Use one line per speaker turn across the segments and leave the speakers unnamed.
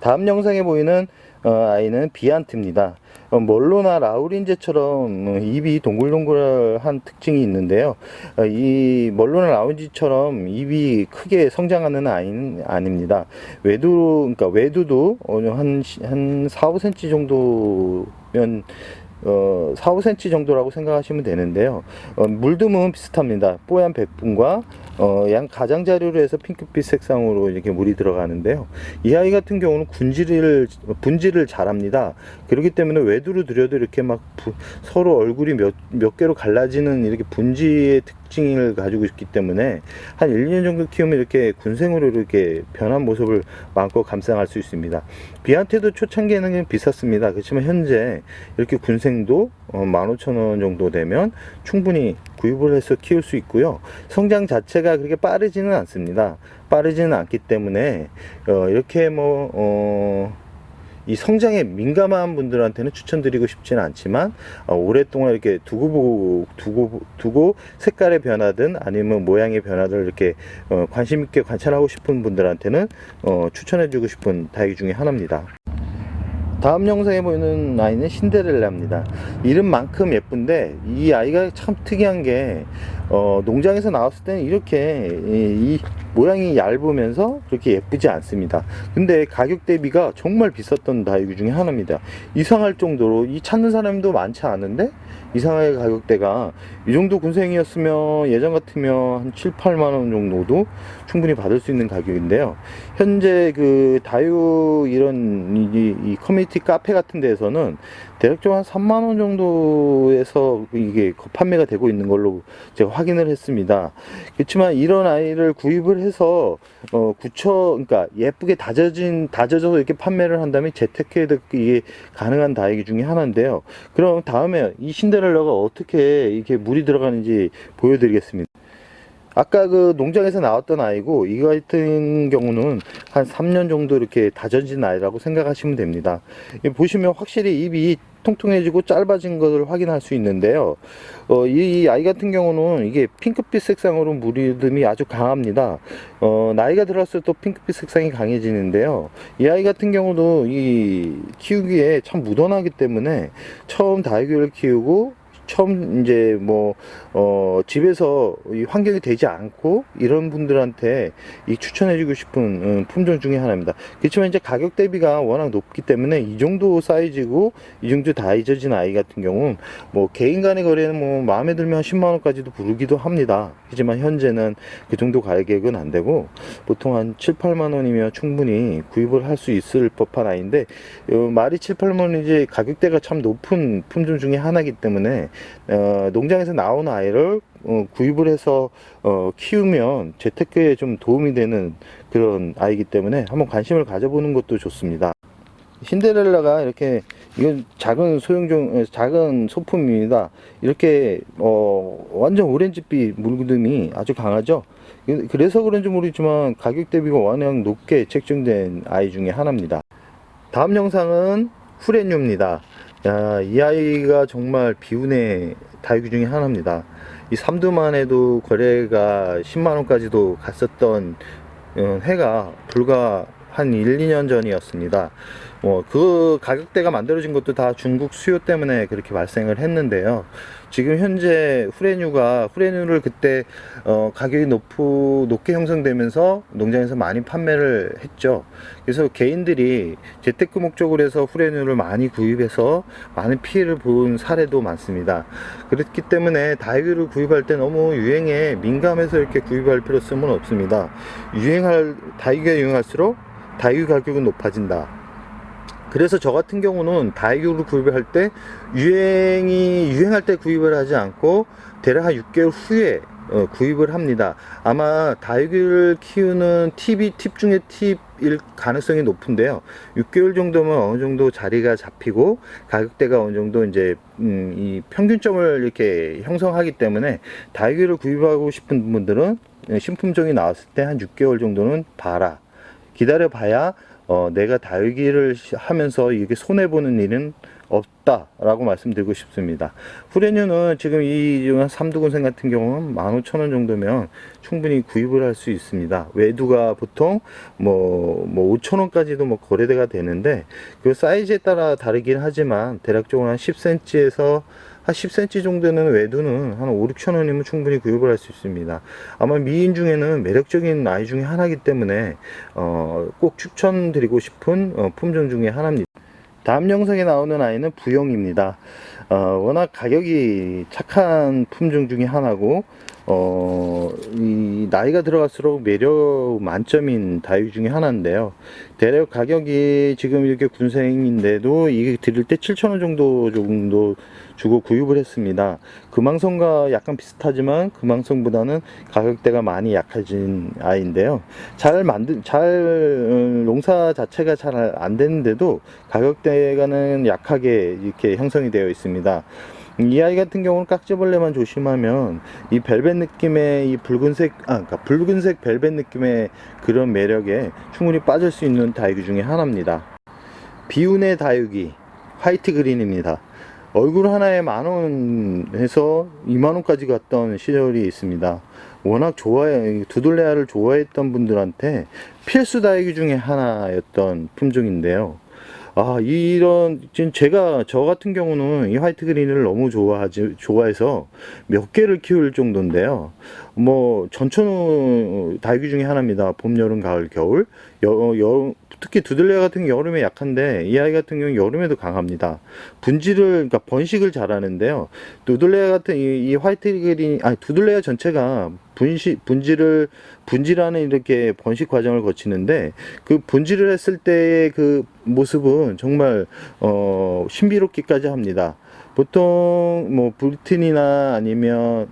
다음 영상에 보이는 아이는 비안트입니다. 멀로나 라우린제처럼 입이 동글동글한 특징이 있는데요. 이 멀로나 라우린제처럼 입이 크게 성장하는 아이는 아닙니다. 그러니까 외두도 한 4, 5cm 정도면 4, 5cm 정도라고 생각하시면 되는데요. 물듬은 비슷합니다. 뽀얀 백분과 양 가장자리로 해서 핑크빛 색상으로 이렇게 물이 들어가는데요. 이 아이 같은 경우는 분질을 잘합니다. 그렇기 때문에 외두로 들여도 이렇게 막 서로 얼굴이 몇 개로 갈라지는 이렇게 분지의 특징을 가지고 있기 때문에 한 1, 2년 정도 키우면 이렇게 군생으로 이렇게 변한 모습을 마음껏 감상할 수 있습니다. 비한테도 초창기에는 비쌌습니다. 그렇지만 현재 이렇게 군생도 15,000원 정도 되면 충분히 구입을 해서 키울 수 있고요. 성장 자체가 그렇게 빠르지는 않습니다. 빠르지는 않기 때문에 이렇게 이 성장에 민감한 분들한테는 추천드리고 싶지는 않지만 오랫동안 이렇게 두고 색깔의 변화든 아니면 모양의 변화를 이렇게 관심 있게 관찰하고 싶은 분들한테는 추천해주고 싶은 다육이 중에 하나입니다. 다음 영상에 보이는 아이는 신데렐라입니다. 이름만큼 예쁜데 이 아이가 참 특이한 게 농장에서 나왔을 때는 이렇게 이 모양이 얇으면서 그렇게 예쁘지 않습니다. 근데 가격 대비가 정말 비쌌던 다육이 중에 하나입니다. 이상할 정도로 이 찾는 사람도 많지 않은데 이상하게 가격대가 이 정도 군생이었으면 예전 같으면 한 7, 8만원 정도도 충분히 받을 수 있는 가격인데요. 현재 그 다육 이런 이 커뮤니티 카페 같은 데에서는 대략적으로 한 3만원 정도에서 이게 판매가 되고 있는 걸로 제가 확인을 했습니다. 그렇지만 이런 아이를 구입을 해서 그러니까 예쁘게 다져져서 이렇게 판매를 한다면 재테크에도 이게 가능한 다육이 중에 하나인데요. 그럼 다음에 이 신데렐라가 어떻게 이렇게 물이 들어가는지 보여드리겠습니다. 아까 그 농장에서 나왔던 아이고 이 같은 경우는 한 3년 정도 이렇게 다져진 아이라고 생각하시면 됩니다. 보시면 확실히 입이 통통해지고 짧아진 것을 확인할 수 있는데요. 이 아이 같은 경우는 이게 핑크빛 색상으로 무리듬이 아주 강합니다. 나이가 들었을 때 핑크빛 색상이 강해지는데요. 이 아이 같은 경우도 이 키우기에 참 무던하기 때문에 처음 다육이를 키우고 처음 이제 집에서 이 환경이 되지 않고 이런 분들한테 이 추천해주고 싶은 품종 중에 하나입니다. 그렇지만 이제 가격 대비가 워낙 높기 때문에 이 정도 사이즈고 이 정도 다이져진 아이 같은 경우는 개인 간의 거래는 마음에 들면 10만 원까지도 부르기도 합니다. 하지만 현재는 그 정도 가격은 안 되고 보통 한 7, 8만 원이면 충분히 구입을 할 수 있을 법한 아이인데 말이 7, 8만 원이지 가격대가 참 높은 품종 중에 하나이기 때문에 농장에서 나온 아이를 구입을 해서 키우면 재테크에 좀 도움이 되는 그런 아이기 때문에 한번 관심을 가져보는 것도 좋습니다. 신데렐라가 이렇게 이건 작은 소품입니다. 이렇게 완전 오렌지빛 물듬이 아주 강하죠. 그래서 그런지 모르지만 가격 대비가 워낙 높게 책정된 아이 중에 하나입니다. 다음 영상은 후레뉴입니다. 이 아이가 정말 비운의 다육이 중에 하나입니다. 이 삼두만 해도 거래가 10만원까지도 갔었던 해가 불과 한 1, 2년 전이었습니다. 그 가격대가 만들어진 것도 다 중국 수요 때문에 그렇게 발생을 했는데요. 지금 현재 후레뉴를 그때 가격이 높게 형성되면서 농장에서 많이 판매를 했죠. 그래서 개인들이 재테크 목적으로 해서 후레뉴를 많이 구입해서 많은 피해를 본 사례도 많습니다. 그렇기 때문에 다육이를 구입할 때 너무 유행에 민감해서 이렇게 구입할 필요성은 없습니다. 다육이가 유행할수록 다육이 가격은 높아진다. 그래서 저 같은 경우는 다육이를 구입을 할 때 유행할 때 구입을 하지 않고 대략 한 6개월 후에 구입을 합니다. 아마 다육이를 키우는 팁 중에 팁일 가능성이 높은데요. 6개월 정도면 어느 정도 자리가 잡히고 가격대가 어느 정도 이제 이 평균점을 이렇게 형성하기 때문에 다육이를 구입하고 싶은 분들은 신품종이 나왔을 때 한 6개월 정도는 기다려 봐야 내가 다육이를 하면서 이게 손해보는 일은 없다라고 말씀드리고 싶습니다. 후레뉴는 지금 이 삼두군생 같은 경우는 15,000원 정도면 충분히 구입을 할 수 있습니다. 외두가 보통 뭐 5,000원까지도 뭐 거래대가 되는데 그 사이즈에 따라 다르긴 하지만 대략적으로 한 10cm에서 한 10cm 정도는 외두는 한 5, 6,000원이면 충분히 구입을 할 수 있습니다. 아마 미인 중에는 매력적인 아이 중에 하나이기 때문에 꼭 추천드리고 싶은 품종 중에 하나입니다. 다음 영상에 나오는 아이는 부영입니다. 워낙 가격이 착한 품종 중에 하나고 이 나이가 들어갈수록 매력 만점인 다육 중에 하나인데요. 대략 가격이 지금 이렇게 군생인데도 이게 드릴 때 7,000원 정도 주고 구입을 했습니다. 금황성과 약간 비슷하지만 금황성보다는 가격대가 많이 약해진 아이인데요. 농사 자체가 잘 안 되는데도 가격대가는 약하게 이렇게 형성이 되어 있습니다. 이 아이 같은 경우는 깍지벌레만 조심하면 이 벨벳 느낌의 이 붉은색 벨벳 느낌의 그런 매력에 충분히 빠질 수 있는 다육이 중에 하나입니다. 비운의 다육이 화이트 그린입니다. 얼굴 하나에 10,000원에서 20,000원까지 갔던 시절이 있습니다. 워낙 두들레아를 좋아했던 분들한테 필수 다육이 중에 하나였던 품종인데요. 지금 저 같은 경우는 이 화이트 그린을 너무 좋아해서 몇 개를 키울 정도인데요. 전천후 다육이 중에 하나입니다. 봄, 여름, 가을, 겨울. 특히 두들레아 같은 경우 여름에 약한데 이 아이 같은 경우는 여름에도 강합니다. 그러니까 번식을 잘하는데요. 두들레아 같은 이 화이트 그린, 두들레아 전체가 분질하는 이렇게 번식 과정을 거치는데 그 분질을 했을 때의 그 모습은 정말 신비롭기까지 합니다. 보통 불틴이나 아니면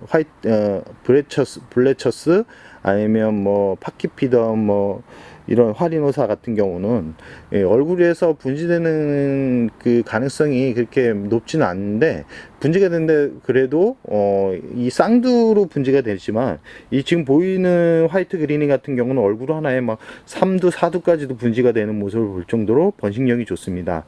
블레처스 아니면 파키피덤 이런 화리노사 같은 경우는 얼굴에서 분지되는 그 가능성이 그렇게 높지는 않은데 분지가 되는데 그래도 이 쌍두로 분지가 되지만 이 지금 보이는 화이트 그린이 같은 경우는 얼굴 하나에 3두 4두까지도 분지가 되는 모습을 볼 정도로 번식력이 좋습니다.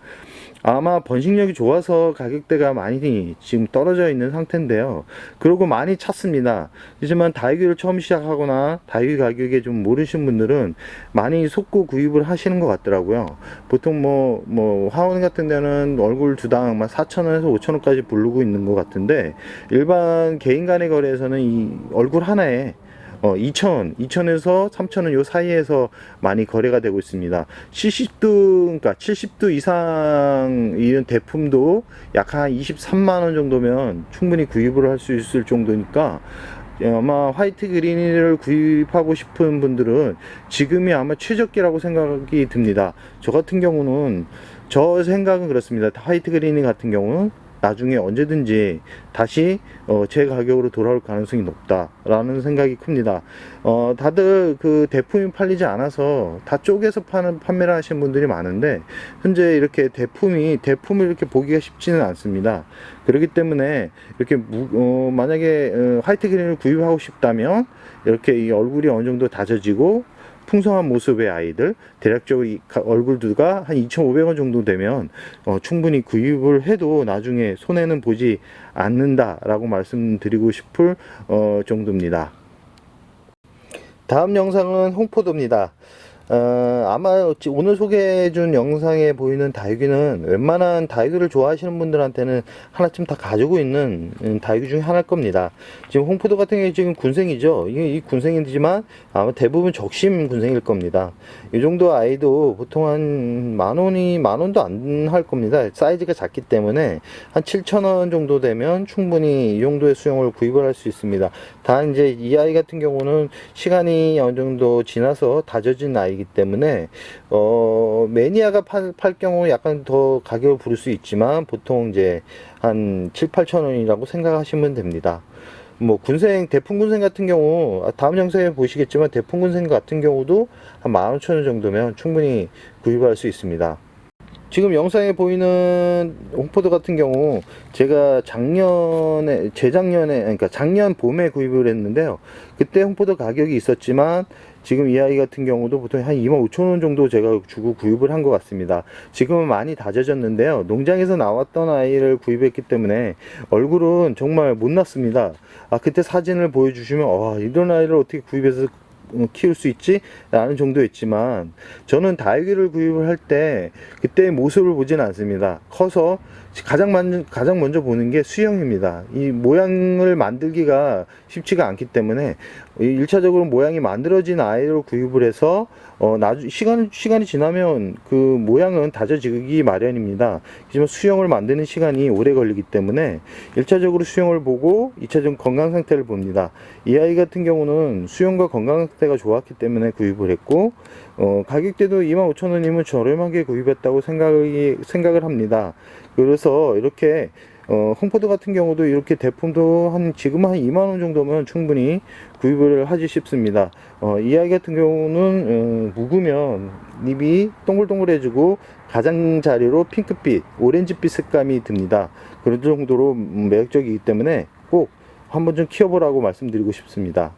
아마 번식력이 좋아서 가격대가 많이 지금 떨어져 있는 상태인데요. 그리고 많이 찼습니다. 하지만 다육이를 처음 시작하거나 다육이 가격에 좀 모르신 분들은 많이 속고 구입을 하시는 것 같더라고요. 보통 화원 같은 데는 얼굴 두당 4,000원에서 5,000원까지 부르고 있는 것 같은데 일반 개인 간의 거래에서는 이 얼굴 하나에 2,000에서 3,000원 요 사이에서 많이 거래가 되고 있습니다. 70두 이상 이런 대품도 약 한 23만원 정도면 충분히 구입을 할 수 있을 정도니까 아마 화이트 그린을 구입하고 싶은 분들은 지금이 아마 최적기라고 생각이 듭니다. 저 같은 경우는 저 생각은 그렇습니다. 화이트 그린 같은 경우는 나중에 언제든지 다시 제 가격으로 돌아올 가능성이 높다라는 생각이 큽니다. 다들 그 대품이 팔리지 않아서 다 쪼개서 판매를 하시는 분들이 많은데 현재 이렇게 대품을 이렇게 보기가 쉽지는 않습니다. 그렇기 때문에 이렇게 만약에 화이트 그린을 구입하고 싶다면 이렇게 이 얼굴이 어느 정도 다져지고 풍성한 모습의 아이들, 대략적으로 얼굴두가 한 2,500원 정도 되면 충분히 구입을 해도 나중에 손해는 보지 않는다라고 말씀드리고 싶을 정도입니다. 다음 영상은 홍포도입니다. 아마 오늘 소개해준 영상에 보이는 다육이는 웬만한 다육이를 좋아하시는 분들한테는 하나쯤 다 가지고 있는 다육이 중에 하나일 겁니다. 지금 홍포도 같은 경우에 지금 군생이죠. 이 군생이지만 아마 대부분 적심 군생일 겁니다. 이 정도 아이도 보통 한 10,000원도 안 할 겁니다. 사이즈가 작기 때문에 한 7,000원 정도 되면 충분히 이 정도의 수용을 구입을 할 수 있습니다. 단 이제 이 아이 같은 경우는 시간이 어느 정도 지나서 다져진 아이이기 때문에 매니아가 팔 경우 약간 더 가격을 부를 수 있지만 보통 이제 한 7,000~8,000원이라고 생각하시면 됩니다. 대품 군생 같은 경우 다음 영상에 보시겠지만 대품 군생 같은 경우도 한 15,000원 정도면 충분히 구입할 수 있습니다. 지금 영상에 보이는 홍포드 같은 경우 제가 재작년에 그러니까 작년 봄에 구입을 했는데요. 그때 홍포드 가격이 있었지만 지금 이 아이 같은 경우도 보통 한 25,000원 정도 제가 주고 구입을 한 것 같습니다. 지금은 많이 다져졌는데요. 농장에서 나왔던 아이를 구입했기 때문에 얼굴은 정말 못났습니다. 그때 사진을 보여주시면 이런 아이를 어떻게 구입해서 키울 수 있지? 라는 정도였지만 저는 다육이를 구입을 할 때 그때의 모습을 보진 않습니다. 커서 가장 먼저 보는 게 수영입니다. 이 모양을 만들기가 쉽지가 않기 때문에 1차적으로 모양이 만들어진 아이를 구입을 해서 시간이 지나면 그 모양은 다져지기 마련입니다. 하지만 수영을 만드는 시간이 오래 걸리기 때문에 1차적으로 수영을 보고 2차적으로 건강 상태를 봅니다. 이 아이 같은 경우는 수영과 건강 상태가 좋았기 때문에 구입을 했고 가격대도 25,000원이면 저렴하게 구입했다고 생각을 합니다. 그래서 이렇게 홍포드 같은 경우도 이렇게 대품도 지금 한 2만원 정도면 충분히 구입을 하지 싶습니다. 이 아이 같은 경우는 묵으면 잎이 동글동글해지고 가장자리로 핑크빛, 오렌지빛 색감이 듭니다. 그런 정도로 매력적이기 때문에 꼭 한번 좀 키워보라고 말씀드리고 싶습니다.